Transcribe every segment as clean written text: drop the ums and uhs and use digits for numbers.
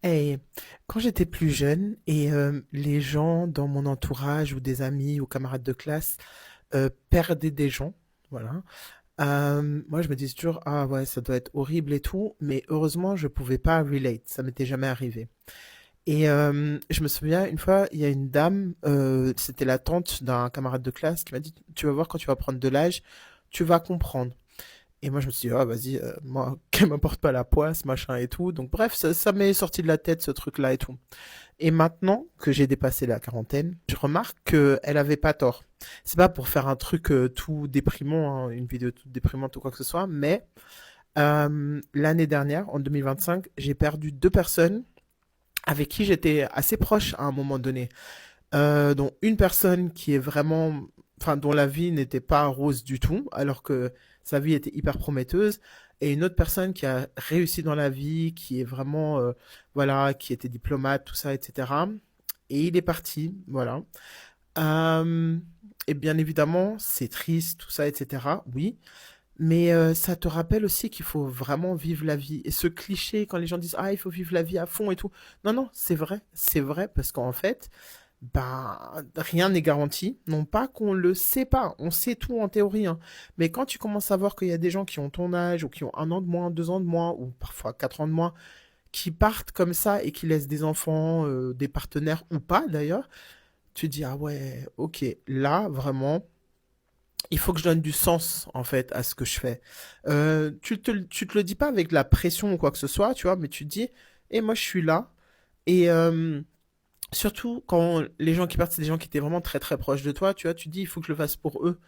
Et quand j'étais plus jeune et les gens dans mon entourage ou des amis ou camarades de classe perdaient des gens, voilà. Moi, je me disais toujours, ah ouais, ça doit être horrible et tout, mais heureusement, je pouvais pas relate, ça m'était jamais arrivé. Et je me souviens, une fois, il y a une dame, c'était la tante d'un camarade de classe qui m'a dit, tu vas voir quand tu vas prendre de l'âge, tu vas comprendre. Et moi, je me suis dit, ah, vas-y, moi, qu'elle m'apporte pas la poisse, machin et tout. Donc, bref, ça m'est sorti de la tête, ce truc-là et tout. Et maintenant que j'ai dépassé la quarantaine, je remarque qu'elle avait pas tort. C'est pas pour faire un truc tout déprimant, hein, une vidéo toute déprimante ou quoi que ce soit, mais l'année dernière, en 2025, j'ai perdu deux personnes avec qui j'étais assez proche à un moment donné. Dont une personne qui est vraiment, enfin, dont la vie n'était pas rose du tout, alors que sa vie était hyper prometteuse, et une autre personne qui a réussi dans la vie, qui est vraiment, voilà, qui était diplomate, tout ça, etc. Et il est parti, voilà. Euh, et bien évidemment, c'est triste, tout ça, etc. Oui, mais ça te rappelle aussi qu'il faut vraiment vivre la vie. Et ce cliché, quand les gens disent ah, il faut vivre la vie à fond et tout. Non, non, c'est vrai, parce qu'en fait, ben, rien n'est garanti. Non pas qu'on le sait pas, on sait tout en théorie, hein. Mais quand tu commences à voir qu'il y a des gens qui ont ton âge, ou qui ont un an de moins, 2 ans de moins, ou parfois 4 ans de moins, qui partent comme ça et qui laissent des enfants, des partenaires ou pas d'ailleurs, tu te dis ah ouais, ok, là vraiment, il faut que je donne du sens en fait à ce que je fais. Tu te le dis pas avec de la pression ou quoi que ce soit, tu vois, mais tu te dis, et moi je suis là. Et surtout quand les gens qui partent, c'est des gens qui étaient vraiment très très proches de toi, tu vois, tu te dis, il faut que je le fasse pour eux.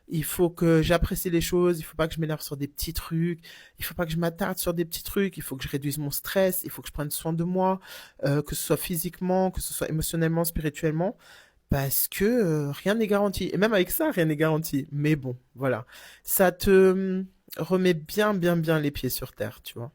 Il faut que j'apprécie les choses, il faut pas que je m'énerve sur des petits trucs, il faut pas que je m'attarde sur des petits trucs, il faut que je réduise mon stress, il faut que je prenne soin de moi, que ce soit physiquement, que ce soit émotionnellement, spirituellement. Parce que rien n'est garanti. Et même avec ça, rien n'est garanti. Mais bon, voilà. Ça te remet bien, bien, bien les pieds sur terre, tu vois.